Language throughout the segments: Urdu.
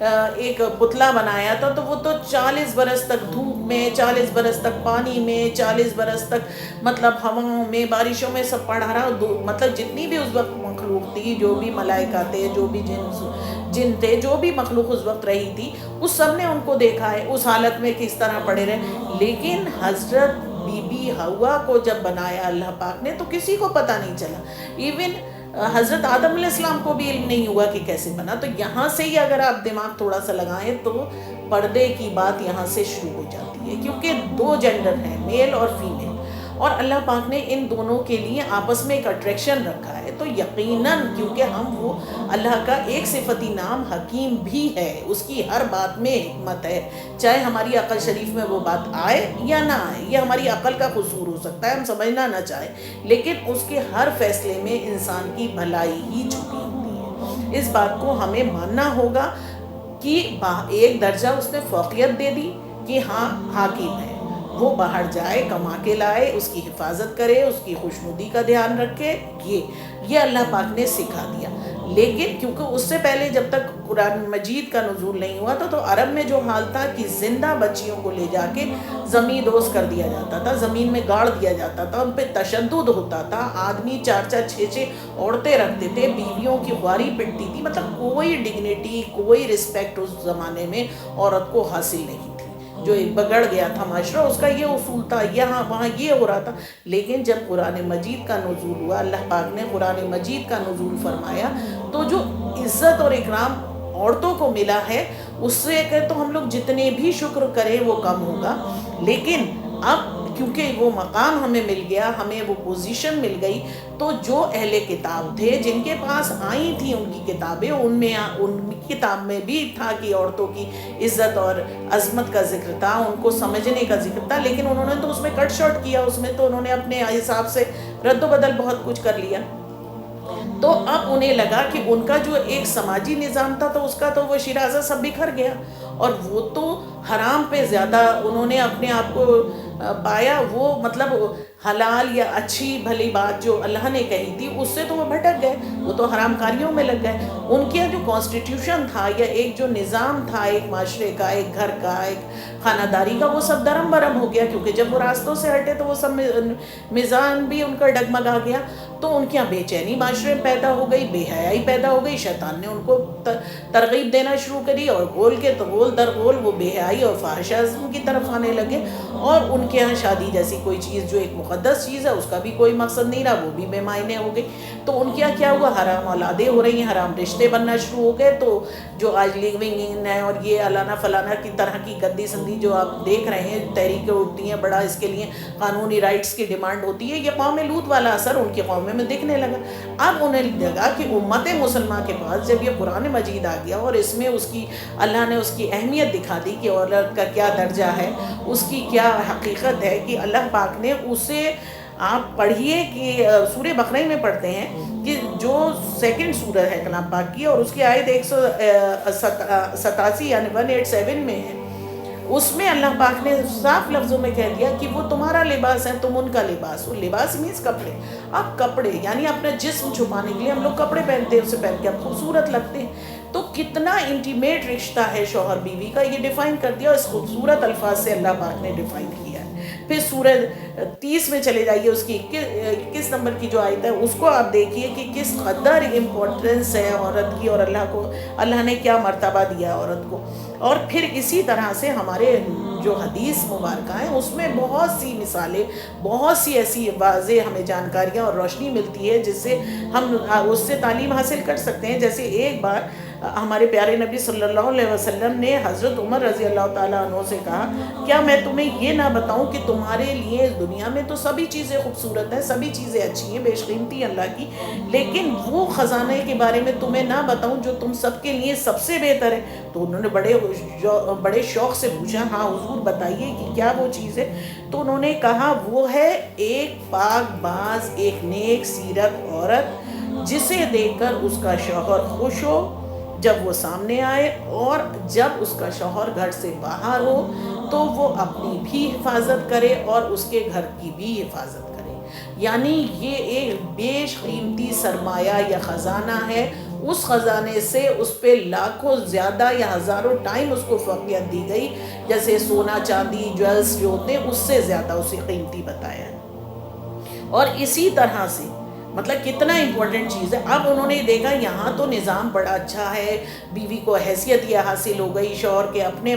ایک پتلا بنایا تھا تو وہ تو 40 برس تک دھوپ میں، 40 برس تک پانی میں، 40 برس تک مطلب ہواؤں میں، بارشوں میں سب پڑھا رہا، مطلب جتنی بھی اس وقت مخلوق تھی، جو بھی ملائکہ تھے، جو بھی جن تھے، جو بھی مخلوق اس وقت رہی تھی، اس سب نے ان کو دیکھا ہے اس حالت میں کس طرح پڑے رہے. لیکن حضرت بی بی حوا کو جب بنایا اللہ پاک نے تو کسی کو پتہ نہیں چلا. ایون حضرت آدم علیہ السلام کو بھی علم نہیں ہوا کہ کیسے بنا. تو یہاں سے ہی اگر آپ دماغ تھوڑا سا لگائیں تو پردے کی بات یہاں سے شروع ہو جاتی ہے، کیونکہ 2 جینڈر ہیں، میل اور فیمیل، اور اللہ پاک نے ان دونوں کے لیے آپس میں ایک اٹریکشن رکھا ہے. تو یقیناً کیونکہ ہم وہ اللہ کا ایک صفتی نام حکیم بھی ہے، اس کی ہر بات میں حکمت ہے، چاہے ہماری عقل شریف میں وہ بات آئے یا نہ آئے. یہ ہماری عقل کا قصور ہو سکتا ہے، ہم سمجھنا نہ چاہیں، لیکن اس کے ہر فیصلے میں انسان کی بھلائی ہی چھپی ہوتی ہے. اس بات کو ہمیں ماننا ہوگا کہ ایک درجہ اس نے فوقیت دے دی کہ ہاں حاکم ہے، وہ باہر جائے، کما کے لائے، اس کی حفاظت کرے، اس کی خوشنودی کا دھیان رکھے. یہ اللہ پاک نے سکھا دیا. لیکن کیونکہ اس سے پہلے جب تک قرآن مجید کا نزول نہیں ہوا تھا تو عرب میں جو حال تھا کہ زندہ بچیوں کو لے جا کے زمین دوز کر دیا جاتا تھا، زمین میں گاڑ دیا جاتا تھا، ان پہ تشدد ہوتا تھا. آدمی 4-4 6-6 عورتیں رکھتے تھے، بیویوں کی خواری پٹتی تھی. مطلب کوئی ڈگنیٹی، کوئی رسپیکٹ اس زمانے میں عورت کو حاصل نہیں تھی. جو بگڑ گیا تھا معاشرہ، اس کا یہ اصول تھا، یہاں وہاں یہ ہو رہا تھا. لیکن جب قرآن مجید کا نزول ہوا، اللہ پاک نے قرآن مجید کا نزول فرمایا، تو جو عزت اور اکرام عورتوں کو ملا ہے، اس سے کہ تو ہم لوگ جتنے بھی شکر کریں وہ کم ہوگا. لیکن اب کیونکہ وہ مقام ہمیں مل گیا، ہمیں وہ پوزیشن مل گئی، تو جو اہل کتاب تھے، جن کے پاس آئی تھیں ان کی کتابیں، ان کی کتاب میں بھی تھا کہ عورتوں کی عزت اور عظمت کا ذکر تھا، ان کو سمجھنے کا ذکر تھا. لیکن انہوں نے تو اس میں کٹ شارٹ کیا، اس میں تو انہوں نے اپنے حساب سے رد و بدل بہت کچھ کر لیا. تو اب انہیں لگا کہ ان کا جو ایک سماجی نظام تھا تو اس کا تو وہ شیرازہ سب بکھر گیا، اور وہ تو حرام پہ زیادہ انہوں نے اپنے آپ کو پایا. وہ مطلب حلال یا اچھی بھلی بات جو اللہ نے کہی تھی اس سے تو وہ بھٹک گئے، وہ تو حرام کاریوں میں لگ گئے. ان کے جو کانسٹیٹیوشن تھا یا ایک جو نظام تھا ایک معاشرے کا، ایک گھر کا، ایک خانہ داری کا، وہ سب درم برم ہو گیا. کیونکہ جب وہ راستوں سے ہٹے تو وہ سب میزان بھی ان کا ڈگمگا گیا. تو ان کے یہاں بے چینی معاشرے میں پیدا ہو گئی، بے حیائی پیدا ہو گئی. شیطان نے ان کو ترغیب دینا شروع کری، اور گول کے تو گول در گول وہ بے حیائی اور فحشازم کی طرف آنے لگے. اور ان کے یہاں شادی جیسی کوئی چیز جو ایک مقدس چیز ہے اس کا بھی کوئی مقصد نہیں رہا، وہ بھی بے معنی ہو گئی. تو ان کے یہاں کیا ہوا، حرام اولادیں ہو رہی ہیں، حرام رشتے بننا شروع ہو گئے. تو جو آج لیونگ ان ہے اور یہ الانا فلانا کی طرح کی گندی سندی جو آپ دیکھ رہے ہیں، تحریکیں اٹھتی ہیں، بڑا اس کے لیے قانونی رائٹس کی ڈیمانڈ ہوتی ہے، یہ قوم لوط والا اثر ان کی قوم میں دکھنے لگا. اب انہیں لگا کہ امت مسلمہ کے پاس جب یہ قرآن مجید آ گیا اور اس میں اس کی اللہ نے اس کی اہمیت دکھا دی کہ عورت کا کیا درجہ ہے، اس کی کیا حقیقت ہے، کہ اللہ پاک نے اسے، آپ پڑھیے کہ سورہ بقرہ میں پڑھتے ہیں کہ جو سیکنڈ سورہ ہے کلام پاک کی، اور اس کی آیت 187 یعنی 187 میں ہے، اس میں اللہ پاک نے صاف لفظوں میں کہہ دیا کہ وہ تمہارا لباس ہے، تم ان کا لباس ہو. لباس مینس کپڑے. اب کپڑے یعنی اپنا جسم چھپانے کے لیے ہم لوگ کپڑے پہنتے ہیں، اسے پہن کے اب خوبصورت لگتے ہیں. تو کتنا انٹیمیٹ رشتہ ہے شوہر بیوی کا، یہ ڈیفائن کر دیا اس خوبصورت الفاظ سے اللہ پاک نے ڈیفائن کیا ہے. پھر سورہ 30 میں چلے جائیے، اس کی 21 نمبر کی جو آیت ہے اس کو آپ دیکھیے کہ کس قدر امپورٹنس ہے عورت کی، اور اللہ نے کیا مرتبہ دیا عورت کو. اور پھر اسی طرح سے ہمارے جو حدیث مبارکہ ہیں اس میں بہت سی مثالیں، بہت سی ایسی واضح ہمیں جانکاریاں اور روشنی ملتی ہے جس سے ہم اس سے تعلیم حاصل کر سکتے ہیں. جیسے ایک بار ہمارے پیارے نبی صلی اللہ علیہ وسلم نے حضرت عمر رضی اللہ تعالیٰ عنہ سے کہا، کیا میں تمہیں یہ نہ بتاؤں کہ تمہارے لیے اس دنیا میں تو سبھی چیزیں خوبصورت ہیں، سبھی چیزیں اچھی ہیں، بیش قیمتی اللہ کی، لیکن وہ خزانے کے بارے میں تمہیں نہ بتاؤں جو تم سب کے لیے سب سے بہتر ہے. تو انہوں نے بڑے شوق سے پوچھا، ہاں حضور بتائیے کہ کیا وہ چیز ہے. تو انہوں نے کہا وہ ہے ایک پاک باز، ایک نیک سیرت عورت جسے دیکھ کر اس کا شوہر خوش ہو جب وہ سامنے آئے، اور جب اس کا شوہر گھر سے باہر ہو تو وہ اپنی بھی حفاظت کرے اور اس کے گھر کی بھی حفاظت کرے. یعنی یہ ایک بیش قیمتی سرمایہ یا خزانہ ہے اس خزانے سے اس پہ لاکھوں زیادہ یا ہزاروں ٹائم اس کو فوقیت دی گئی، جیسے سونا چاندی جویلز جو ہوتے ہیں اس سے زیادہ اسے قیمتی بتایا ہے۔ اور اسی طرح سے مطلب کتنا امپورٹنٹ چیز ہے۔ اب انہوں نے دیکھا یہاں تو نظام بڑا اچھا ہے، بیوی کو حیثیت یہ حاصل ہو گئی، شوہر کے اپنے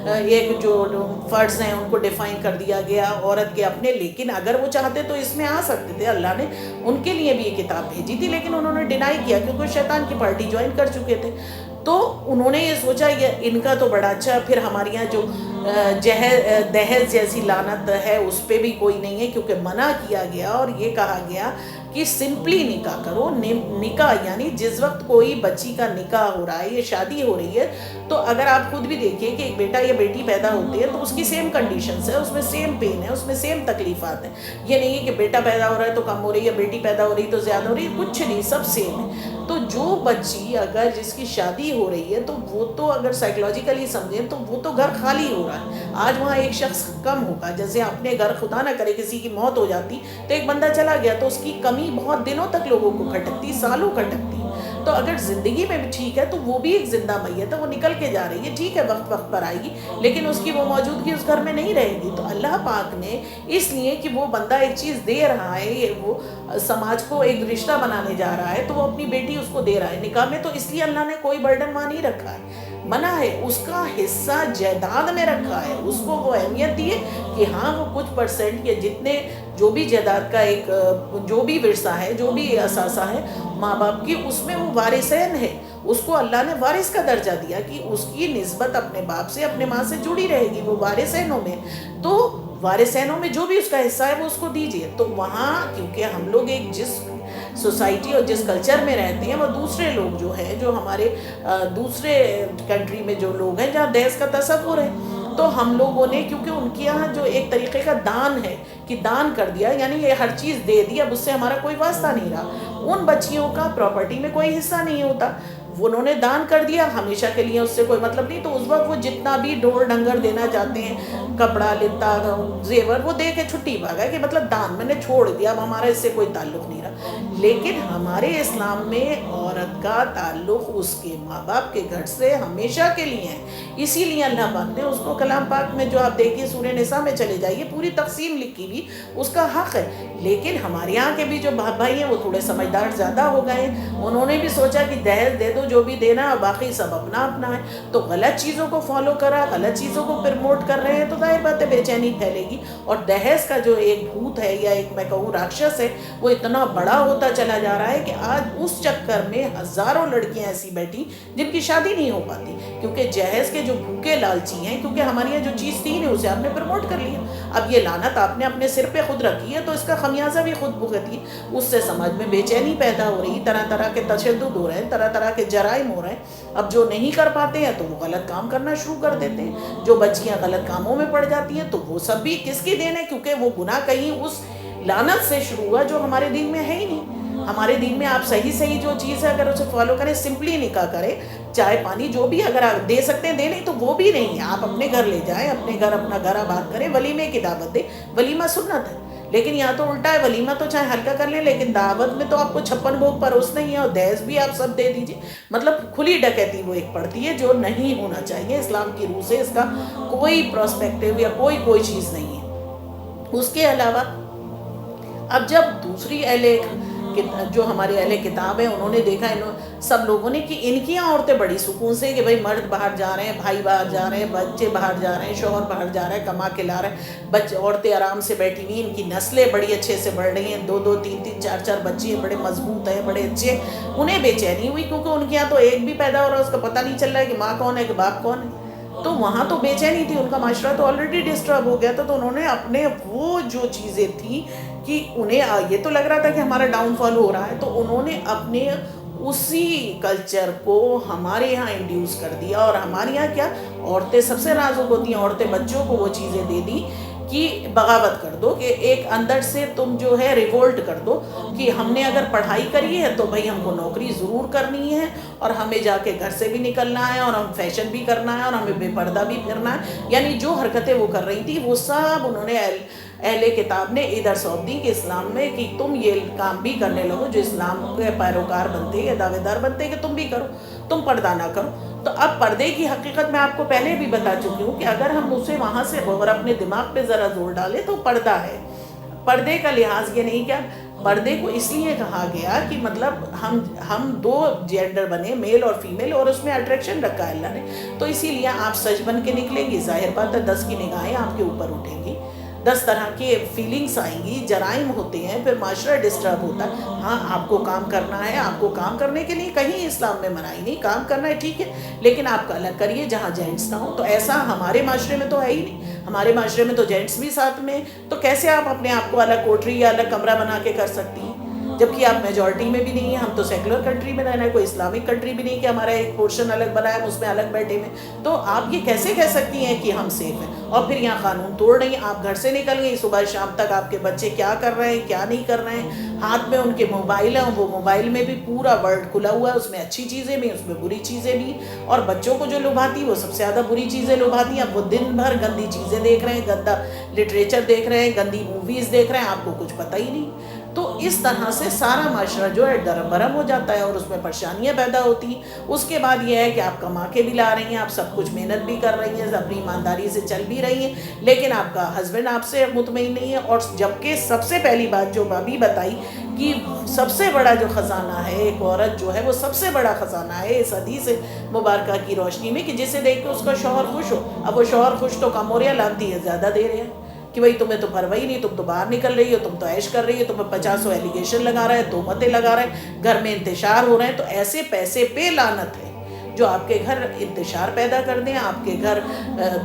ایک جو فرض ہیں ان کو ڈیفائن کر دیا گیا، عورت کے اپنے، لیکن اگر وہ چاہتے تو اس میں آ سکتے تھے، اللہ نے ان کے لیے بھی یہ کتاب بھیجی تھی، لیکن انہوں نے ڈینائی کیا کیونکہ شیطان کی پارٹی جوائن کر چکے تھے۔ تو انہوں نے یہ سوچا یہ ان کا تو بڑا اچھا، پھر ہمارے یہاں جو دہیز جیسی لعنت ہے اس پہ بھی کوئی نہیں ہے، کیونکہ منع کیا گیا اور یہ کہا گیا کہ سمپلی نکاح کرو۔ نکاح یعنی جس وقت کوئی بچی کا نکاح ہو رہا ہے یا شادی ہو رہی ہے، تو اگر آپ خود بھی دیکھیں کہ ایک بیٹا یا بیٹی پیدا ہوتی ہے تو اس کی سیم کنڈیشنز ہے، اس میں سیم پین ہے، اس میں سیم تکلیفات ہیں۔ یہ نہیں ہے کہ بیٹا پیدا ہو رہا ہے تو کم ہو رہی ہے، بیٹی پیدا ہو رہی ہے تو زیادہ ہو رہی ہے، کچھ نہیں، سب سیم ہے۔ تو جو بچی اگر جس کی شادی ہو رہی ہے تو وہ تو اگر سائیکلوجیکلی سمجھیں تو وہ تو گھر خالی ہو رہا ہے، آج وہاں ایک شخص کم ہوگا، جیسے اپنے گھر خدا نہ کرے کسی کی موت ہو جاتی تو ایک بندہ چلا گیا تو اس کی کمی بہت دنوں تک لوگوں کو کھٹکتی، سالوں کھٹکتی۔ تو اگر زندگی میں بھی ٹھیک ہے تو وہ بھی ایک زندہ میت ہے، وہ نکل کے جا رہی ہے، ٹھیک ہے وقت وقت پر آئے گی، لیکن اس کی وہ موجودگی اس گھر میں نہیں رہے گی۔ تو اللہ پاک نے اس لیے کہ وہ بندہ ایک چیز دے رہا ہے، وہ سماج کو ایک رشتہ بنانے جا رہا ہے، تو وہ اپنی بیٹی اس کو دے رہا ہے نکاح میں، تو اس لیے اللہ نے کوئی برڈن وہاں نہیں رکھا ہے، منع ہے، اس کا حصہ جائیداد میں رکھا ہے، اس کو وہ اہمیت دی ہے کہ ہاں وہ کچھ پرسنٹ یا جتنے جو بھی جائیداد کا ایک جو بھی ورثہ ہے، جو بھی اثاثہ ہے ماں باپ کی، اس میں وہ وارثین ہے، اس کو اللہ نے وارث کا درجہ دیا کہ اس کی نسبت اپنے باپ سے اپنے ماں سے جڑی رہے گی، وہ وارثینوں میں، تو وارثینوں میں جو بھی اس کا حصہ ہے وہ اس کو دیجیے۔ تو وہاں کیونکہ ہم لوگ ایک جس سوسائٹی اور جس کلچر میں رہتے ہیں وہ دوسرے لوگ جو ہیں، جو ہمارے دوسرے کنٹری میں جو لوگ ہیں جہاں دہیز کا تصور ہے، تو ہم لوگوں نے کیونکہ ان کے یہاں جو ایک طریقے کا دان ہے کہ دان کر دیا، یعنی یہ ہر چیز دے دی، اب اس سے ہمارا کوئی واسطہ نہیں رہا، ان بچیوں کا پراپرٹی میں کوئی حصہ نہیں ہوتا، انہوں نے دان کر دیا، ہمیشہ کے لیے اس سے کوئی مطلب نہیں، تو اس وقت وہ جتنا بھی ڈھول ڈنگر دینا چاہتے ہیں، کپڑا لتا زیور، وہ دے کے چھٹی بھاگا کہ مطلب دان میں نے چھوڑ دیا، اب ہمارا اس سے کوئی تعلق نہیں رہا۔ لیکن ہمارے اسلام میں عورت کا تعلق اس کے ماں باپ کے گھر سے ہمیشہ کے لیے ہے، اسی لیے اللہ پاک نے اس کو کلام پاک میں جو آپ دیکھیے سورہ نساء میں چلے جائیے پوری تقسیم لکھی بھی، اس کا حق ہے۔ لیکن ہمارے یہاں کے بھی جو بھائی ہیں وہ تھوڑے سمجھدار زیادہ ہو گئے ہیں، انہوں نے بھی سوچا کہ دہیز دے دو جو بھی دینا ہے، باقی سب اپنا اپنا ہے، تو غلط چیزوں کو فالو کرا، غلط چیزوں کو پرموٹ کر رہے ہیں، تو ظاہر بات ہے بے چینی پھیلے گی، اور دہیز کا جو ایک بھوت ہے یا ایک میں کہوں راکشس ہے، وہ اتنا بڑا ہوتا چلا جا رہا ہے کہ آج اس چکر میں ہزاروں لڑکیاں ایسی بیٹھی جن کی شادی نہیں ہو پاتی، کیونکہ جہیز کے جو بھوکے لالچی ہیں، کیونکہ ہمارے یہاں جو چیز تھی اسے آپ نے پرموٹ کر لیا، اب یہ لعنت آپ نے اپنے سر پہ خود رکھی ہے، تو اس کا خمیازہ بھی خود بھگتی ہے، اس سے سماج میں بے چینی پیدا ہو رہی، طرح طرح کے تشدد ہو رہے ہیں، طرح طرح کے جرائم ہو رہے ہیں، اب جو نہیں کر پاتے ہیں تو وہ غلط کام کرنا شروع کر دیتے ہیں، جو بچیاں غلط کاموں میں پڑ جاتی ہیں تو وہ سب بھی کس کی دین ہے، کیونکہ وہ گناہ کہیں اس لعنت سے شروع ہوا جو ہمارے دین میں ہے ہی نہیں۔ ہمارے دین میں آپ صحیح جو چیز ہے اگر اسے فالو کریں، سمپلی نکاح کریں، چائے پانی جو بھی اگر آپ دے سکتے ہیں دے، نہیں تو وہ بھی نہیں ہے، آپ اپنے گھر لے جائیں، اپنے گھر اپنا گھر آباد کریں، ولیمے کی دعوت دیں، ولیمہ سنت ہے، لیکن یہاں تو الٹا ہے، ولیمہ تو چاہے ہلکا کر لیں لیکن دعوت میں تو آپ کو 56 بھوگ پروسنا ہی ہے، اور دہیز بھی آپ سب دے دیجیے، مطلب کھلی ڈکیتی وہ ایک پڑتی ہے جو نہیں ہونا چاہیے، اسلام کی روح سے اس کا کوئی پراسپیکٹیو یا کوئی چیز نہیں ہے۔ اس کے علاوہ اب جب دوسری جو ہمارے اہل کتاب ہیں انہوں نے دیکھا سب لوگوں نے کہ ان کی عورتیں بڑی سکون سے کہ بھائی مرد باہر جا رہے ہیں، بھائی باہر جا رہے ہیں، بچے باہر جا رہے ہیں، شوہر باہر جا رہا ہے کما کے لا رہے ہیں، عورتیں آرام سے بیٹھی ہوئی، ان کی نسلیں بڑی اچھے سے بڑھ رہی ہیں، 2 3 4 بچے ہیں، بڑے مضبوط ہیں، بڑے اچھے، انہیں بے چینی ہوئی کیونکہ ان کے یہاں تو ایک بھی پیدا ہو رہا ہے اس کا پتہ نہیں چل رہا ہے کہ ماں کون ہے کہ باپ کون ہے، تو وہاں تو بے چینی تھی، ان کا معاشرہ تو آلریڈی ڈسٹرب ہو گیا تھا، تو انہوں نے اپنے وہ جو چیزیں تھیں کہ انہیں یہ تو لگ رہا تھا کہ ہمارا ڈاؤن فال ہو رہا ہے، تو انہوں نے اپنے اسی کلچر کو ہمارے یہاں انڈیوس کر دیا، اور ہمارے یہاں کیا عورتیں سب سے نازک ہوتی ہیں، عورتیں بچوں کو وہ چیزیں دے دی کہ بغاوت کر دو، کہ ایک اندر سے تم جو ہے ریولٹ کر دو کہ ہم نے اگر پڑھائی کری ہے تو بھائی ہم کو نوکری ضرور کرنی ہے، اور ہمیں جا کے گھر سے بھی نکلنا ہے، اور ہم فیشن بھی کرنا ہے، اور ہمیں بے پردہ بھی پھرنا ہے، یعنی جو حرکتیں وہ کر رہی تھی وہ سب انہوں نے اہل کتاب نے ادھر سونپ دی کہ اسلام میں کہ تم یہ کام بھی کرنے لگو جو اسلام کے پیروکار بنتے یا دعوے دار بنتے کہ تم بھی کرو، تم پردہ نہ کرو۔ تو اب پردے کی حقیقت میں آپ کو پہلے بھی بتا چکی ہوں کہ اگر ہم اسے وہاں سے اور اپنے دماغ پہ ذرا زور ڈالیں تو پردہ ہے۔ پردے کا لحاظ یہ نہیں کیا، پردے کو اس لیے کہا گیا کہ مطلب ہم دو جینڈر بنے، میل اور فیمیل، اور اس میں اٹریکشن رکھا ہے اللہ نے، تو اسی لیے آپ سچ بن کے نکلیں گی، ظاہر بات ہے 10 کی نگاہیں آپ کے اوپر اٹھیں گی، 10 طرح کی فیلنگس آئیں گی، جرائم ہوتے ہیں، پھر معاشرہ ڈسٹرب ہوتا ہے۔ ہاں آپ کو کام کرنا ہے، آپ کو کام کرنے کے لیے کہیں اسلام میں منائی نہیں، کام کرنا ہے ٹھیک ہے، لیکن آپ کا الگ کریے جہاں جینٹس نہ ہو۔ تو ایسا ہمارے معاشرے میں تو ہے ہی نہیں، ہمارے معاشرے میں تو جینٹس بھی ساتھ میں، تو کیسے آپ اپنے آپ کو الگ کوٹری یا الگ کمرہ بنا کے کر سکتی ہیں، جبکہ آپ میجورٹی میں بھی نہیں ہیں۔ ہم تو سیکولر کنٹری میں رہنا ہے، کوئی اسلامک کنٹری بھی نہیں کہ ہمارا ایک پورشن الگ بنا ہے ہم اس میں الگ بیٹھے ہوئے۔ تو آپ یہ کیسے کہہ سکتی ہیں کہ ہم سیف ہیں، اور پھر یہاں قانون توڑ رہی ہیں؟ آپ گھر سے نکل گئی، صبح شام تک آپ کے بچے کیا کر رہے ہیں کیا نہیں کر رہے ہیں، ہاتھ میں ان کے موبائل ہیں، وہ موبائل میں بھی پورا ورلڈ کھلا ہوا ہے، اس میں اچھی چیزیں بھی، اس میں بری چیزیں بھی، اور بچوں کو جو لبھاتی وہ سب سے زیادہ بری چیزیں لبھاتی ہیں۔ اب وہ دن بھر گندی چیزیں دیکھ رہے ہیں، گندا لٹریچر دیکھ رہے ہیں، گندی موویز دیکھ رہے ہیں، آپ کو کچھ پتہ ہی نہیں۔ تو اس طرح سے سارا معاشرہ جو ہے درم برم ہو جاتا ہے اور اس میں پریشانیاں پیدا ہوتی ہیں۔ اس کے بعد یہ ہے کہ آپ کما کے بھی لا رہی ہیں، آپ سب کچھ محنت بھی کر رہی ہیں، اپنی ایمانداری سے چل بھی رہی ہیں، لیکن آپ کا ہسبینڈ آپ سے مطمئن نہیں ہے۔ اور جبکہ سب سے پہلی بات جو ابھی بتائی کہ سب سے بڑا جو خزانہ ہے ایک عورت جو ہے، وہ سب سے بڑا خزانہ ہے اس حدیث مبارکہ کی روشنی میں کہ جسے دیکھ کے اس کا شوہر خوش ہو۔ اب وہ شوہر خوش تو کم ہو رہا ہے، لانتی ہے زیادہ دے رہے ہیں کہ بھئی تمہیں تو پرواہ ہی نہیں، تم تو باہر نکل رہی ہو، تم تو عیش کر رہی ہو، تمہیں 50 ایلیگیشن لگا رہا ہے، تہمتیں لگا رہا ہے، گھر میں انتشار ہو رہے ہیں۔ تو ایسے پیسے پہ لعنت ہے جو آپ کے گھر انتشار پیدا کر دیں، آپ کے گھر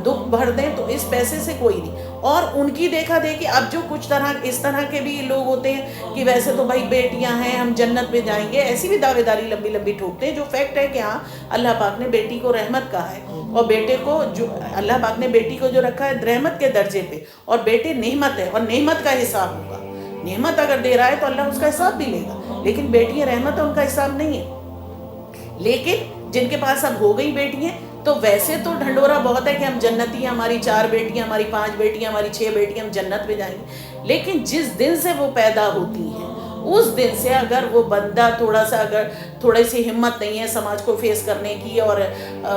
دکھ بھر دیں، تو اس پیسے سے کوئی نہیں۔ اور ان کی دیکھا دیکھی اب جو کچھ اس طرح کے بھی لوگ ہوتے ہیں کہ ویسے تو بھائی بیٹیاں ہیں ہم جنت میں جائیں گے، ایسی بھی دعوے داری لمبی لمبی ٹھوکتے ہیں، جو فیکٹ ہے کہ ہاں اللہ پاک نے بیٹی کو رحمت کہا ہے، اور بیٹے کو جو اللہ پاک نے بیٹی کو جو رکھا ہے رحمت کے درجے پہ، اور بیٹے نعمت ہے، اور نعمت کا حساب ہوگا۔ نعمت اگر دے رہا ہے تو اللہ اس کا حساب بھی لے گا، لیکن بیٹیاں رحمت ہے، ان کا حساب نہیں ہے۔ لیکن جن کے پاس اب ہو گئی بیٹیاں، تو ویسے تو ڈھنڈورا بہت ہے کہ ہم جنتی ہیں، ہماری 4 بیٹیاں، ہماری 5 بیٹیاں، ہماری 6 بیٹیاں، ہم جنت میں جائیں گے۔ لیکن جس دن سے وہ پیدا ہوتی ہیں اس دن سے اگر وہ بندہ تھوڑی سی ہمت نہیں ہے سماج کو فیس کرنے کی، اور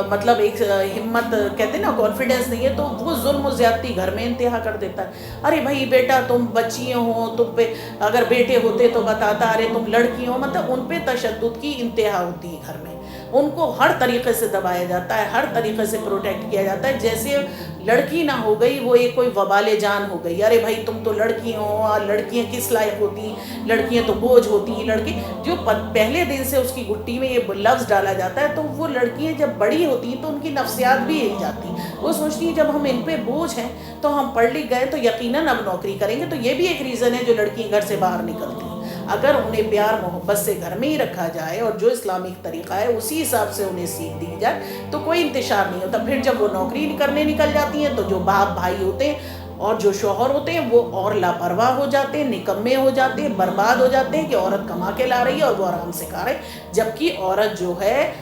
مطلب ایک ہمت کہتے ہیں نا کانفیڈنس نہیں ہے، تو وہ ظلم و زیادتی گھر میں انتہا کر دیتا ہے۔ ارے بھائی بیٹا تم بچیاں ہو، تم پہ اگر بیٹے ہوتے تو بتاتا، ارے تم لڑکی ہو، مطلب ان پہ تشدد کی انتہا ہوتی ہے گھر میں، ان کو ہر طریقے سے دبایا جاتا ہے، ہر طریقے سے پروٹیکٹ کیا جاتا ہے، جیسے لڑکی نہ ہو گئی وہ ایک کوئی وبال جان ہو گئی۔ ارے بھائی تم تو لڑکی ہو، اور لڑکیاں کس لائق ہوتی ہیں، لڑکیاں تو بوجھ ہوتی ہیں۔ لڑکی جو پہلے دن سے اس کی گٹی میں یہ لفظ ڈالا جاتا ہے، تو وہ لڑکیاں جب بڑی ہوتی ہیں تو ان کی نفسیات بھی ہل جاتی ہیں، وہ سوچتی ہیں جب ہم ان پہ بوجھ ہیں تو ہم پڑھ لکھ گئے تو یقیناً اب نوکری کریں گے۔ تو یہ بھی ایک ریزن ہے جو لڑکی گھر سے باہر نکلتی ہیں۔ اگر انہیں پیار محبت سے گھر میں ہی رکھا جائے اور جو اسلامک طریقہ ہے اسی حساب سے انہیں سیکھ دی جائے تو کوئی انتشار نہیں ہوتا۔ پھر جب وہ نوکری کرنے نکل جاتی ہیں تو جو باپ بھائی ہوتے ہیں اور جو شوہر ہوتے ہیں وہ اور لاپرواہ ہو جاتے ہیں، نکمے ہو جاتے ہیں، برباد ہو جاتے ہیں کہ عورت کما کے لا رہی ہے اور وہ آرام سے کھا رہے، جبکہ عورت جو ہے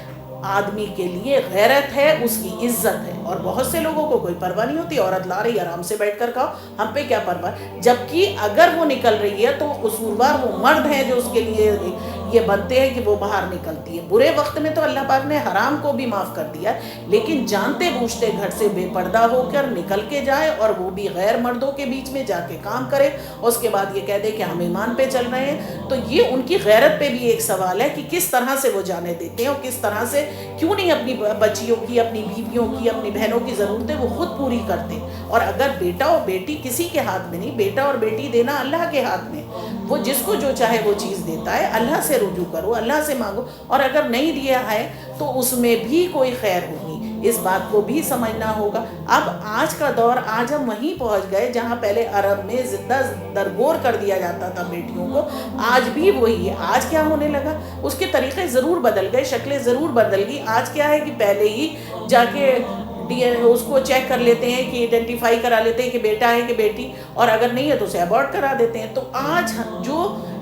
آدمی کے لیے غیرت ہے، اس کی عزت ہے، اور بہت سے لوگوں کو کوئی پرواہ نہیں ہوتی، عورت لا رہی ہے آرام سے بیٹھ کر کھاؤ، ہم پہ کیا پرواہ۔ جبکہ اگر وہ نکل رہی ہے تو قصوروار وہ مرد ہیں جو اس کے لیے یہ بنتے ہیں کہ وہ باہر نکلتی ہے۔ برے وقت میں تو اللہ پاک نے حرام کو بھی معاف کر دیا، لیکن جانتے بوجھتے گھر سے بے پردہ ہو کر نکل کے جائے اور وہ بھی غیر مردوں کے بیچ میں جا کے کام کرے، اور اس کے بعد یہ کہہ دے کہ ہم ایمان پہ چل رہے ہیں، تو یہ ان کی غیرت پہ بھی ایک سوال ہے کہ کس طرح سے وہ جانے دیتے ہیں، اور کس طرح سے کیوں نہیں اپنی بچیوں کی، اپنی بیویوں کی، اپنی بہنوں کی ضرورتیں وہ خود پوری کرتے۔ اور اگر بیٹا اور بیٹی کسی کے ہاتھ میں نہیں، بیٹا اور بیٹی دینا اللہ کے ہاتھ میں، وہ جس کو جو چاہے وہ چیز دیتا ہے، اللہ سے رجوع کرو، اللہ سے مانگو، اور اگر نہیں دیا ہے تو اس میں بھی کوئی خیر ہوگی، اس بات کو بھی سمجھنا ہوگا۔ اب آج کا دور، آج ہم وہیں پہنچ گئے جہاں پہلے عرب میں زندہ درگور کر دیا جاتا تھا بیٹیوں کو، آج بھی وہی ہے۔ آج کیا ہونے لگا، اس کے طریقے ضرور بدل گئے، شکلیں ضرور بدل گئی۔ آج کیا ہے کہ پہلے ہی جا کے اس کو چیک کر لیتے ہیں کہ آئیڈینٹیفائی کرا لیتے ہیں کہ بیٹا ہے کہ بیٹی، اور اگر نہیں ہے تو اسے ابورٹ کرا دیتے ہیں۔ تو آج جو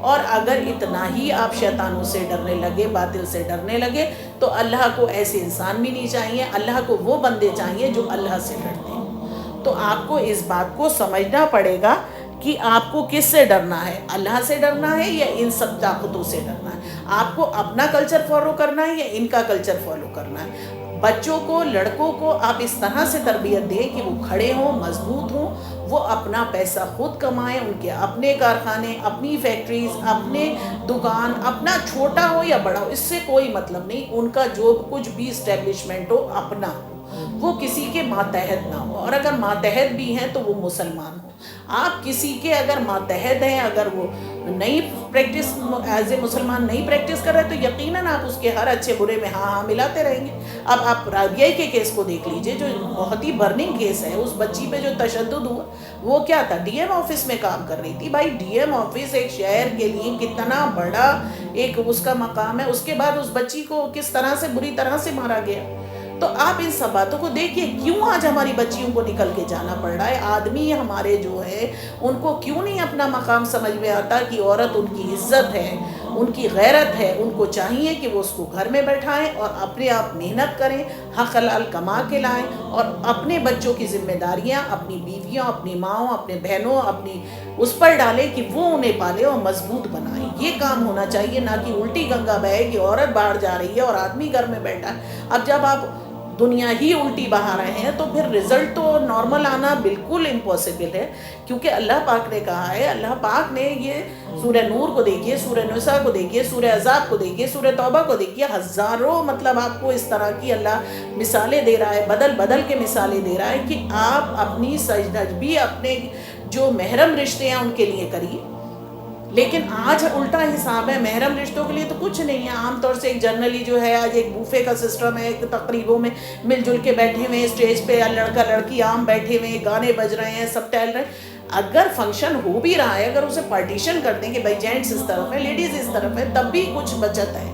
اور اگر اتنا ہی آپ شیطانوں سے ڈرنے لگے، باطل سے ڈرنے لگے، تو اللہ کو ایسے انسان بھی نہیں چاہیے، اللہ کو وہ بندے چاہیے جو اللہ سے ڈرتے ہیں۔ تو آپ کو اس بات کو سمجھنا پڑے گا کہ آپ کو کس سے ڈرنا ہے، اللہ سے ڈرنا ہے یا ان سب طاقتوں سے ڈرنا ہے، آپ کو اپنا کلچر فالو کرنا ہے یا ان کا کلچر فالو کرنا ہے۔ بچوں کو، لڑکوں کو آپ اس طرح سے تربیت دیں کہ وہ کھڑے ہوں، مضبوط ہوں، وہ اپنا پیسہ خود کمائیں، ان کے اپنے کارخانے، اپنی فیکٹریز، اپنے دکان، اپنا چھوٹا ہو یا بڑا ہو، اس سے کوئی مطلب نہیں، ان کا جو کچھ بھی اسٹیبلشمنٹ ہو اپنا ہو، وہ کسی کے ماتحت نہ ہو، اور اگر ماتحت بھی ہیں تو وہ مسلمان ہو۔ آپ کسی کے اگر ماتحت ہیں، اگر وہ نہیں پریکٹس ایز اے مسلمان نہیں پریکٹس کر رہے، تو یقیناً آپ اس کے ہر اچھے برے میں ہاں ہاں ملاتے رہیں گے۔ اب آپ رابعہ کے کیس کو دیکھ لیجئے، جو بہت ہی برننگ کیس ہے، اس بچی پہ جو تشدد ہوا، وہ کیا تھا، ڈی ایم آفس میں کام کر رہی تھی۔ بھائی ڈی ایم آفس ایک شہر کے لیے کتنا بڑا ایک اس کا مقام ہے، اس کے بعد اس بچی کو کس طرح سے بری طرح سے مارا گیا۔ تو آپ ان سب باتوں کو دیکھیے، کیوں آج ہماری بچیوں کو نکل کے جانا پڑ رہا ہے، آدمی ہمارے جو ہے ان کو کیوں نہیں اپنا مقام سمجھ میں آتا کہ عورت ان کی عزت ہے، ان کی غیرت ہے، ان کو چاہیے کہ وہ اس کو گھر میں بیٹھائیں اور اپنے آپ محنت کریں، حق حلال کما کے لائیں، اور اپنے بچوں کی ذمہ داریاں اپنی بیویوں، اپنی ماؤں، اپنے بہنوں، اپنی اس پر ڈالیں کہ وہ انہیں پالے اور مضبوط بنائیں۔ یہ کام ہونا چاہیے، نہ کہ الٹی گنگا بہے کہ عورت باہر جا رہی ہے اور آدمی گھر میں بیٹھا ہے۔ اب جب آپ دنیا ہی الٹی بہا رہے ہیں تو پھر رزلٹ تو نارمل آنا بالکل امپاسبل ہے، کیونکہ اللہ پاک نے کہا ہے، اللہ پاک نے یہ سورہ نور کو دیکھیے، سورہ نساء کو دیکھیے، سورہ احزاب کو دیکھیے، سورہ توبہ کو دیکھیے، ہزاروں مطلب آپ کو اس طرح کی اللہ مثالیں دے رہا ہے، بدل بدل کے مثالیں دے رہا ہے کہ آپ اپنی سجدھج بھی اپنے جو محرم رشتے ہیں ان کے لیے کریے۔ لیکن آج الٹا حساب ہے، محرم رشتوں کے لیے تو کچھ نہیں ہے۔ عام طور سے ایک جنرلی جو ہے آج ایک بوفے کا سسٹم ہے، ایک تقریبوں میں مل جل کے بیٹھے ہوئے ہیں، اسٹیج پہ لڑکا لڑکی عام بیٹھے ہوئے ہیں، گانے بج رہے ہیں، سب ٹہل رہے ہیں۔ اگر فنکشن ہو بھی رہا ہے، اگر اسے پارٹیشن کر دیں کہ بھائی جینٹس اس طرف ہے، لیڈیز اس طرف ہے، تب بھی کچھ بچت ہے،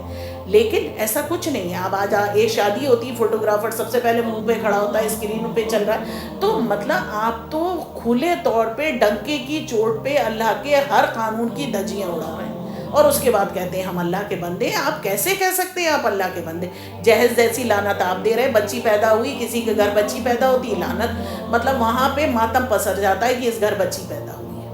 لیکن ایسا کچھ نہیں ہے۔ اب آج ایک شادی ہوتی ہے، فوٹوگرافر سب سے پہلے منہ پہ کھڑا ہوتا ہے، اسکرین پہ چل رہا ہے، تو مطلب آپ تو کھلے طور پہ ڈنکے کی چوٹ پہ اللہ کے ہر قانون کی دھجیاں اڑا رہے ہیں، اور اس کے بعد کہتے ہیں ہم اللہ کے بندے ہیں۔ آپ کیسے کہہ سکتے ہیں آپ اللہ کے بندے؟ جہیز جیسی لعنت آپ دے رہے ہیں، بچی پیدا ہوئی، کسی کے گھر بچی پیدا ہوتی ہے، لعنت مطلب وہاں پہ ماتم پسر جاتا ہے کہ اس گھر بچی پیدا ہوئی ہے۔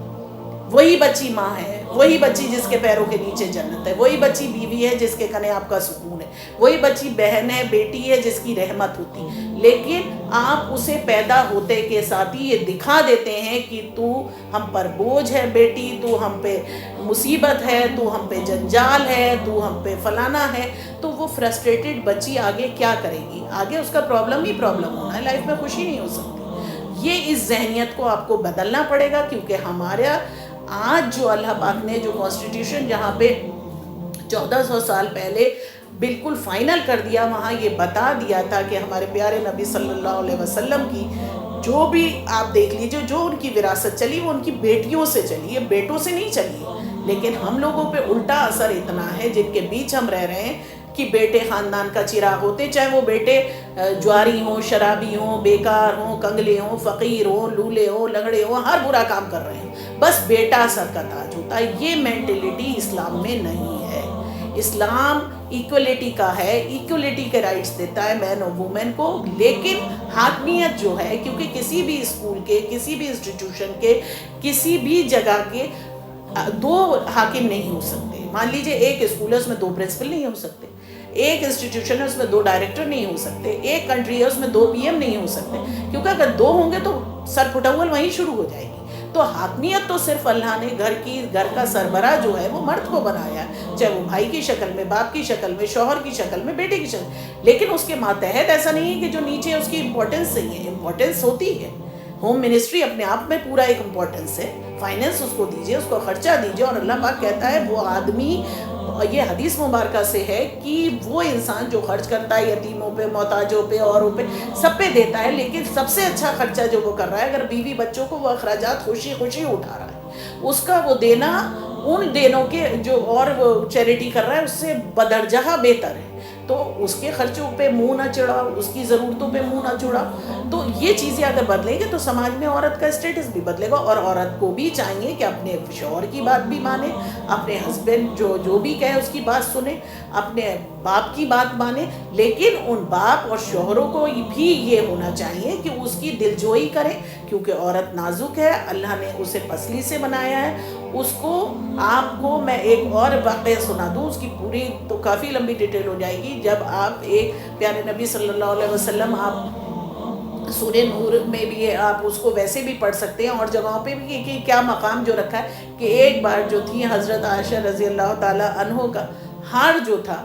وہی بچی ماں ہے، وہی بچی جس کے پیروں کے نیچے جنت ہے، وہی بچی بیوی ہے جس کے کنے آپ کا سکون ہے، وہی بچی بہن ہے، بیٹی ہے جس کی رحمت ہوتی، لیکن آپ اسے پیدا ہوتے کے ساتھ ہی یہ دکھا دیتے ہیں کہ تو ہم پر بوجھ ہے بیٹی، تو ہم پہ مصیبت ہے، تو ہم پہ جنجال ہے، تو ہم پہ فلانا ہے۔ تو وہ فرسٹریٹڈ بچی آگے کیا کرے گی؟ آگے اس کا پرابلم ہی پرابلم ہونا ہے، لائف میں خوشی نہیں ہو سکتی۔ یہ اس ذہنیت کو آپ کو بدلنا پڑے گا، کیونکہ ہمارا آج جو اللہ پاک نے جو کانسٹیٹیوشن جہاں پہ 1400 سال پہلے بالکل فائنل کر دیا، وہاں یہ بتا دیا تھا کہ ہمارے پیارے نبی صلی اللہ علیہ وسلم کی جو بھی آپ دیکھ لیجئے، جو ان کی وراثت چلی وہ ان کی بیٹیوں سے چلی ہے، بیٹوں سے نہیں چلی۔ لیکن ہم لوگوں پہ الٹا اثر اتنا ہے، جن کے بیچ ہم رہ رہے ہیں، کہ بیٹے خاندان کا چراغ ہوتے، چاہے وہ بیٹے جواری ہوں، شرابی ہوں، بیکار ہوں، کنگلے ہوں، فقیر ہوں، لولے ہوں، لنگڑے ہوں، ہر برا کام کر رہے ہیں، بس بیٹا سر کا تاج ہوتا ہے۔ یہ مینٹلٹی اسلام میں نہیں ہے۔ اسلام ایکولیٹی کا ہے، ایکولیٹی کے رائٹس دیتا ہے مین اور وومن کو، لیکن حاکمیت جو ہے، کیونکہ کسی بھی اسکول کے، کسی بھی انسٹیٹیوشن کے، کسی بھی جگہ کے دو حاکم نہیں ہو سکتے۔ مان لیجئے ایک اسکول ہے، اس میں دو پرنسپل نہیں ہو سکتے، ایک انسٹیٹیوشن ہے اس میں دو ڈائریکٹر نہیں ہو سکتے، ایک کنٹری ہے اس میں دو پی ایم نہیں ہو سکتے، کیونکہ اگر دو ہوں گے تو سر پھٹاول وہیں شروع ہو جائے گی۔ تو حاکمیت تو صرف اللہ نے گھر کا سربراہ جو ہے وہ مرد کو بنایا ہے، چاہے وہ بھائی کی شکل میں، باپ کی شکل میں، شوہر کی شکل میں، بیٹے کی شکل، لیکن اس کے ماتحت ایسا نہیں ہے کہ جو نیچے اس کی امپورٹنس نہیں ہے، امپورٹنس ہوتی ہے۔ ہوم منسٹری اپنے آپ میں پورا ایک امپورٹنس ہے، فائنینس اس کو دیجئے، اس کو خرچہ دیجئے، اور اللہ پاک کہتا ہے وہ آدمی، یہ حدیث مبارکہ سے ہے کہ وہ انسان جو خرچ کرتا ہے یتیموں پہ، محتاجوں پہ، اوروں پہ، سب پہ دیتا ہے، لیکن سب سے اچھا خرچہ جو وہ کر رہا ہے، اگر بیوی بچوں کو وہ اخراجات خوشی خوشی اٹھا رہا ہے، اس کا وہ دینا ان دینوں کے جو اور وہ چیریٹی کر رہا ہے اس سے بدرجہ بہتر ہے۔ تو اس کے خرچوں پہ منہ نہ چڑھاؤ، اس کی ضرورتوں پہ منہ نہ چڑھاؤ. تو یہ چیزیں اگر بدلیں گے تو سماج میں عورت کا اسٹیٹس بھی بدلے گا. اور عورت کو بھی چاہیے کہ اپنے شوہر کی بات بھی مانے، اپنے ہسبینڈ جو بھی کہے اس کی بات سنے، اپنے باپ کی بات مانے. لیکن ان باپ اور شوہروں کو بھی یہ ہونا چاہیے کہ اس کی دلجوئی کریں، کیونکہ عورت نازک ہے، اللہ نے اسے پسلی سے بنایا ہے. اس کو آپ کو میں ایک اور واقعہ سنا دوں، اس کی پوری تو کافی لمبی ڈیٹیل ہو جائے گی. جب آپ ایک پیارے نبی صلی اللہ علیہ وسلم، آپ سورہ نور میں بھی آپ اس کو ویسے بھی پڑھ سکتے ہیں اور جگہوں پہ بھی کہ کیا مقام جو رکھا ہے کہ ایک بار جو تھی حضرت عائشہ رضی اللہ تعالیٰ عنہ کا ہار جو تھا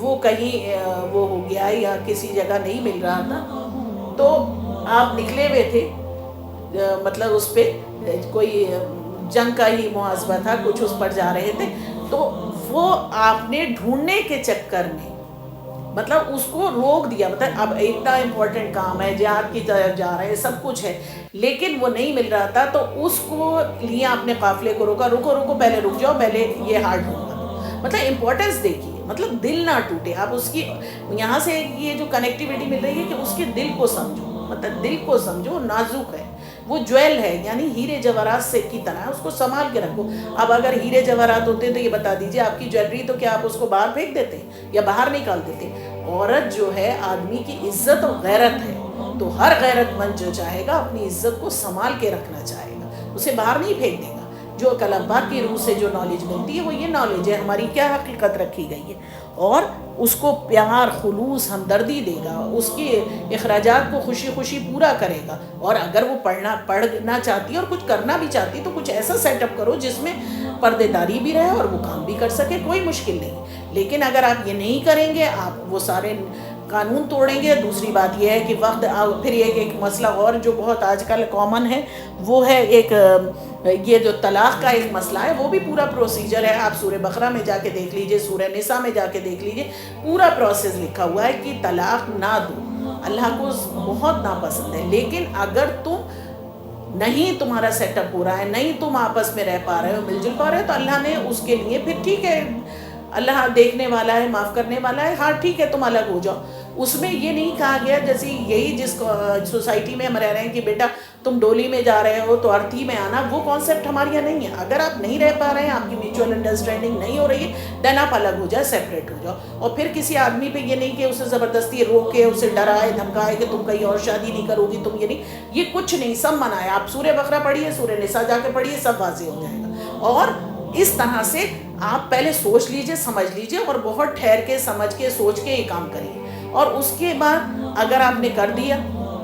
وہ کہیں وہ ہو گیا یا کسی جگہ نہیں مل رہا تھا، تو آپ نکلے ہوئے تھے، مطلب اس پہ کوئی جنگ کا ہی محاذبہ تھا، کچھ اس پر جا رہے تھے، تو وہ آپ نے ڈھونڈنے کے چکر میں مطلب اس کو روک دیا. مطلب اب اتنا امپورٹنٹ کام ہے، جہاد کی طرف جا رہے ہیں، سب کچھ ہے، لیکن وہ نہیں مل رہا تھا. تو اس کو لیے آپ نے قافلے کو روکا، رکو پہلے رک جاؤ، پہلے یہ ہار ڈھونڈا. مطلب امپورٹنس دیکھیے، مطلب دل نہ ٹوٹے. آپ اس کی یہاں سے یہ جو کنیکٹیوٹی مل رہی ہے کہ اس کے دل کو سمجھو، مطلب دل کو سمجھو، نازک ہے، وہ جویل ہے، یعنی ہیرے جواہرات سے کی طرح اس کو سنبھال کے رکھو. اب اگر ہیرے جواہرات ہوتے تو یہ بتا دیجئے آپ کی جویلری تو کیا آپ اس کو باہر پھینک دیتے یا باہر نکال دیتے؟ عورت جو ہے آدمی کی عزت اور غیرت ہے، تو ہر غیرت مند جو چاہے گا اپنی عزت کو سنبھال کے رکھنا چاہے گا، اسے باہر نہیں پھینک دے گا. جو کلام پاک کی روح سے جو نالج ملتی ہے وہ یہ نالج ہے ہماری کیا حقیقت رکھی گئی ہے، اور اس کو پیار، خلوص، ہمدردی دے گا، اس کے اخراجات کو خوشی خوشی پورا کرے گا. اور اگر وہ پڑھنا چاہتی ہے اور کچھ کرنا بھی چاہتی ہے تو کچھ ایسا سیٹ اپ کرو جس میں پردے داری بھی رہے اور وہ کام بھی کر سکے، کوئی مشکل نہیں. لیکن اگر آپ یہ نہیں کریں گے، آپ وہ سارے قانون توڑیں گے. دوسری بات یہ ہے کہ وقت پھر ایک مسئلہ اور جو بہت آج کل کامن ہے وہ ہے ایک یہ جو طلاق کا ایک مسئلہ ہے، وہ بھی پورا پروسیجر ہے. آپ سورہ بقرہ میں جا کے دیکھ لیجئے، سورہ نساء میں جا کے دیکھ لیجئے، پورا پروسیس لکھا ہوا ہے کہ طلاق نہ دو. اللہ کو بہت ناپسند ہے. لیکن اگر نہیں تمہارا سیٹ اپ ہو رہا ہے، نہیں تم آپس میں رہ پا رہے ہو، مل جل پا رہے ہو، تو اللہ نے اس کے لیے پھر ٹھیک ہے، اللہ دیکھنے والا ہے، معاف کرنے والا ہے، ہاں ٹھیک ہے تم الگ ہو جاؤ. اس میں یہ نہیں کہا گیا، جیسے یہی جس سوسائٹی میں ہم رہ رہے ہیں کہ بیٹا تم ڈولی میں جا رہے ہو تو ارتھی میں آنا، وہ کانسیپٹ ہمارے یہاں نہیں ہے. اگر آپ نہیں رہ پا رہے ہیں، آپ کی میوچول انڈرسٹینڈنگ نہیں ہو رہی ہے، دین آپ الگ ہو جائے، سیپریٹ ہو جاؤ. اور پھر کسی آدمی پہ یہ نہیں کہ اسے زبردستی روکے، اسے ڈرائے دھمکائے کہ تم کہیں اور شادی نہیں کرو گی، تم یہ نہیں، یہ کچھ نہیں، سب منع ہے. آپ سورہ بقرہ پڑھیے، سورہ نساء جا کے پڑھیے، سب واضح ہو جائے گا. اور اس طرح سے آپ پہلے سوچ لیجئے، سمجھ لیجئے، اور بہت ٹھہر کے سمجھ کے سوچ کے یہ کام کریے. اور اس کے بعد اگر آپ نے کر دیا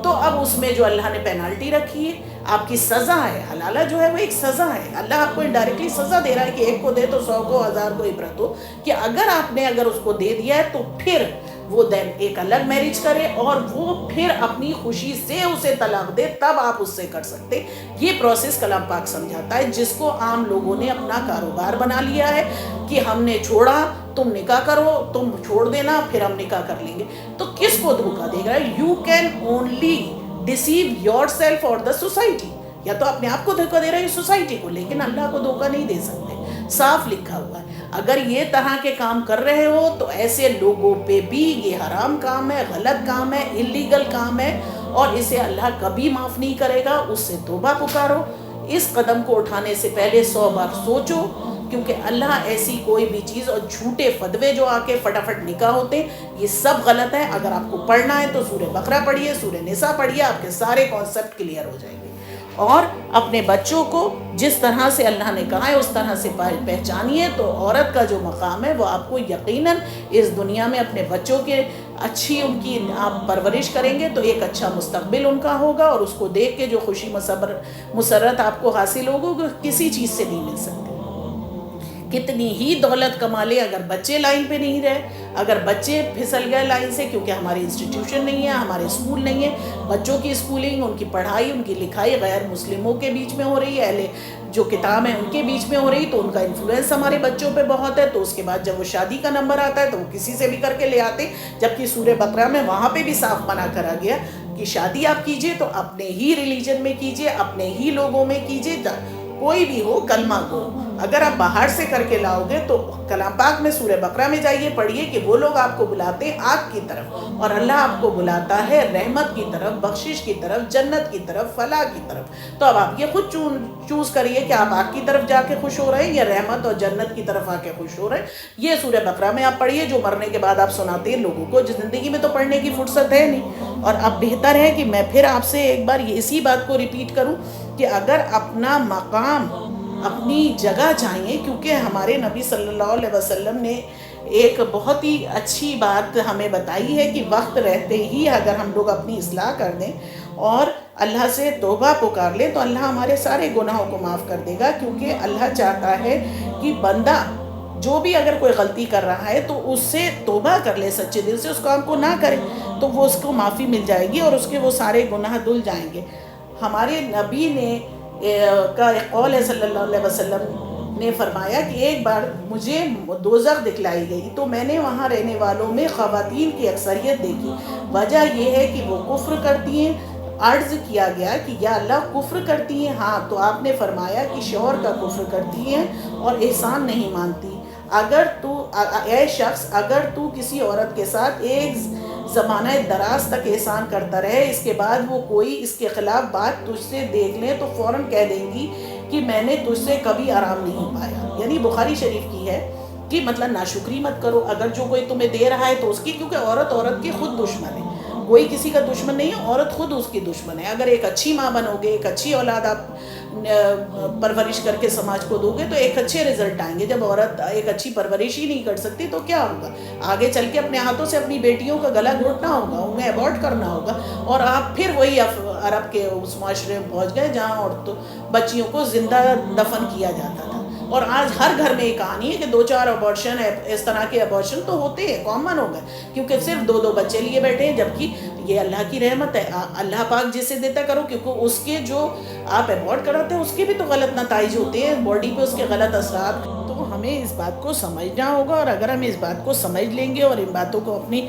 تو اب اس میں جو اللہ نے پینالٹی رکھی ہے، آپ کی سزا ہے. حلالہ جو ہے وہ ایک سزا ہے. اللہ آپ کو انڈائریکٹلی سزا دے رہا ہے کہ ایک کو دے تو 100 کو، 1000 کو عبرت ہو، کہ اگر آپ نے اس کو دے دیا ہے تو پھر وہ دین ایک الگ میرج کرے اور وہ پھر اپنی خوشی سے اسے طلاق دے، تب آپ اس سے کر سکتے. یہ پروسیس کلام پاک سمجھاتا ہے، جس کو عام لوگوں نے اپنا کاروبار بنا لیا ہے کہ ہم نے چھوڑا، تم نکاح کرو، تم چھوڑ دینا، پھر ہم نکاح کر لیں گے. تو کس کو دھوکہ دے گا؟ You can only deceive yourself اور دا سوسائٹی. یا تو اپنے آپ کو دھوکہ دے رہے ہیں سوسائٹی کو، لیکن اللہ کو دھوکہ نہیں دے سکتے. صاف لکھا ہوا ہے. اگر یہ طرح کے کام کر رہے ہو تو ایسے لوگوں پہ بھی یہ حرام کام ہے، غلط کام ہے، انلیگل کام ہے، اور اسے اللہ کبھی معاف نہیں کرے گا. اس سے توبہ پکارو. اس قدم کو اٹھانے سے پہلے 100 بار سوچو، کیونکہ اللہ ایسی کوئی بھی چیز، اور جھوٹے فتوے جو آ کے فٹافٹ نکاح ہوتے ہیں، یہ سب غلط ہے. اگر آپ کو پڑھنا ہے تو سورہ بقرہ پڑھیے، سورہ نساء پڑھیے، آپ کے سارے کانسیپٹ کلیئر ہو جائیں گے. اور اپنے بچوں کو جس طرح سے اللہ نے کہا ہے اس طرح سے پہچانیے. تو عورت کا جو مقام ہے وہ آپ کو یقیناً اس دنیا میں اپنے بچوں کے اچھی ان کی آپ پرورش کریں گے تو ایک اچھا مستقبل ان کا ہوگا، اور اس کو دیکھ کے جو خوشی مسرت آپ کو حاصل ہوگا وہ کسی چیز سے نہیں مل سکتی. کتنی ہی دولت کما لے، اگر بچے لائن پہ نہیں رہے، اگر بچے پھسل گئے لائن سے، کیونکہ ہماری انسٹیٹیوشن نہیں ہے، ہمارے اسکول نہیں ہے، بچوں کی اسکولنگ، ان کی پڑھائی، ان کی لکھائی غیر مسلموں کے بیچ میں ہو رہی ہے، اہل جو کتاب ہیں ان کے بیچ میں ہو رہی، تو ان کا انفلوئنس ہمارے بچوں پہ بہت ہے. تو اس کے بعد جب وہ شادی کا نمبر آتا ہے تو وہ کسی سے بھی کر کے لے آتے، جبکہ سورہ بقرہ میں وہاں پہ بھی صاف منع کرا گیا کہ شادی آپ کیجئے تو اپنے ہی ریلیجن میں کیجئے، اپنے ہی لوگوں میں کیجئے، کوئی بھی ہو کلمہ گو، اگر آپ باہر سے کر کے لاؤ گے تو کلام پاک میں سورہ بقرہ میں جائیے، پڑھیے کہ وہ لوگ آپ کو بلاتے ہیں آگ کی طرف، اور اللہ آپ کو بلاتا ہے رحمت کی طرف، بخشش کی طرف، جنت کی طرف، فلاح کی طرف۔ تو اب آپ یہ خود چوز کریے کہ آپ آگ کی طرف جا کے خوش ہو رہے ہیں یا رحمت اور جنت کی طرف آ کے خوش ہو رہے ہیں۔ یہ سورہ بقرہ میں آپ پڑھیے، جو مرنے کے بعد آپ سناتے ہیں لوگوں کو، جو زندگی میں تو پڑھنے کی فرصت ہے نہیں۔ اور اب بہتر ہے کہ میں پھر آپ سے ایک بار اسی بات کو ریپیٹ کروں کہ اگر اپنا مقام، اپنی جگہ چاہیے، کیونکہ ہمارے نبی صلی اللہ علیہ وسلم نے ایک بہت ہی اچھی بات ہمیں بتائی ہے کہ وقت رہتے ہی اگر ہم لوگ اپنی اصلاح کر دیں اور اللہ سے توبہ پکار لیں تو اللہ ہمارے سارے گناہوں کو معاف کر دے گا، کیونکہ اللہ چاہتا ہے کہ بندہ جو بھی اگر کوئی غلطی کر رہا ہے تو اس سے توبہ کر لے سچے دل سے، اس کام کو نہ کرے تو وہ اس کو معافی مل جائے گی اور اس کے وہ سارے گناہ دھل جائیں گے۔ ہمارے نبی نے کا ایک قول ہے صلی اللہ علیہ وسلم نے فرمایا کہ ایک بار مجھے دوزخ دکھلائی گئی تو میں نے وہاں رہنے والوں میں خواتین کی اکثریت دیکھی، وجہ یہ ہے کہ وہ کفر کرتی ہیں۔ عرض کیا گیا کہ یا اللہ کفر کرتی ہیں؟ ہاں، تو آپ نے فرمایا کہ شوہر کا کفر کرتی ہیں اور احسان نہیں مانتی۔ اے شخص، اگر تو کسی عورت کے ساتھ ایک زمانہ دراز تک احسان کرتا رہے، اس کے بعد وہ کوئی اس کے خلاف بات تجھ سے دیکھ لیں تو فوراً کہہ دیں گی کہ میں نے تجھ سے کبھی آرام نہیں پایا۔ یعنی بخاری شریف کی ہے کہ مطلب ناشکری مت کرو، اگر جو کوئی تمہیں دے رہا ہے تو اس کی، کیونکہ عورت کی خود دشمن ہے، کوئی کسی کا دشمن نہیں ہے، عورت خود اس کی دشمن ہے۔ اگر ایک اچھی ماں بنو گے، ایک اچھی اولاد آپ پرورش کر کے سماج کو دو گے تو ایک اچھے رزلٹ آئیں گے۔ جب عورت ایک اچھی پرورش ہی نہیں کر سکتی تو کیا ہوگا؟ آگے چل کے اپنے ہاتھوں سے اپنی بیٹیوں کا گلا گھونٹنا ہوگا، انہیں ابورٹ کرنا ہوگا، اور آپ پھر وہی عرب کے اس معاشرے میں پہنچ گئے جہاں بچیوں کو زندہ دفن کیا جاتا تھا۔ اور آج ہر گھر میں یہ کہانی ہے کہ 2-4 ابورشن، اس طرح کے ابورشن تو ہوتے ہیں، کامن ہو گئے، کیونکہ صرف 2 بچے لیے بیٹھے ہیں، جبکہ یہ اللہ کی رحمت ہے، اللہ پاک جسے دیتا کرو، کیونکہ اس کے جو آپ ابورٹ کراتے ہیں اس کے بھی تو غلط نتائج ہوتے ہیں، باڈی پہ اس کے غلط اثرات۔ تو ہمیں اس بات کو سمجھنا ہوگا، اور اگر ہم اس بات کو سمجھ لیں گے اور ان باتوں کو اپنی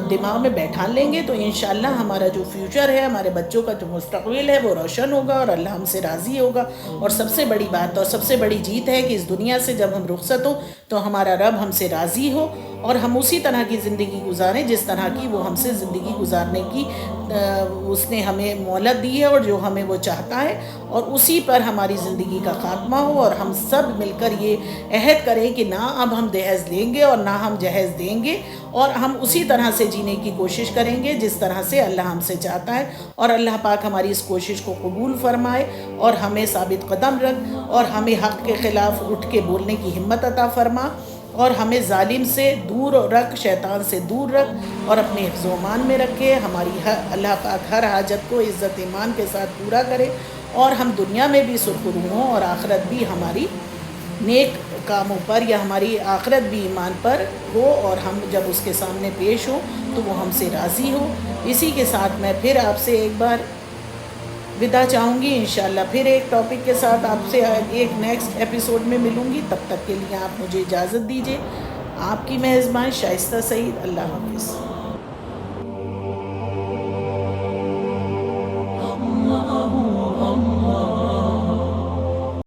دماغ میں بیٹھا لیں گے تو انشاءاللہ ہمارا جو فیوچر ہے، ہمارے بچوں کا جو مستقبل ہے وہ روشن ہوگا اور اللہ ہم سے راضی ہوگا۔ اور سب سے بڑی بات اور سب سے بڑی جیت ہے کہ اس دنیا سے جب ہم رخصت ہو تو ہمارا رب ہم سے راضی ہو اور ہم اسی طرح کی زندگی گزاریں جس طرح کی وہ ہم سے زندگی گزارنے کی اس نے ہمیں مہلت دی ہے اور جو ہمیں وہ چاہتا ہے، اور اسی پر ہماری زندگی کا خاتمہ ہو، اور ہم سب مل کر یہ عہد کریں کہ نہ اب ہم دہیز لیں گے اور نہ ہم جہیز دیں گے، اور ہم اسی طرح سے جینے کی کوشش کریں گے جس طرح سے اللہ ہم سے چاہتا ہے۔ اور اللہ پاک ہماری اس کوشش کو قبول فرمائے اور ہمیں ثابت قدم رکھ اور ہمیں حق کے خلاف اٹھ کے بولنے کی ہمت عطا فرما، اور ہمیں ظالم سے دور رکھ، شیطان سے دور رکھ اور اپنے حفظ و امان میں رکھے۔ ہماری اللہ پاک ہر حاجت کو عزت ایمان کے ساتھ پورا کرے، اور ہم دنیا میں بھی سرخرو ہوں اور آخرت بھی ہماری نیک کاموں پر، یا ہماری آخرت بھی ایمان پر ہو، اور ہم جب اس کے سامنے پیش ہوں تو وہ ہم سے راضی ہو۔ اسی کے ساتھ میں پھر آپ سے ایک بار ودا چاہوں گی، انشاءاللہ پھر ایک ٹاپک کے ساتھ آپ سے ایک نیکسٹ ایپیسوڈ میں ملوں گی۔ تب تک کے لیے آپ مجھے اجازت دیجیے۔ آپ کی میزبان شائستہ سعید، اللہ حافظ۔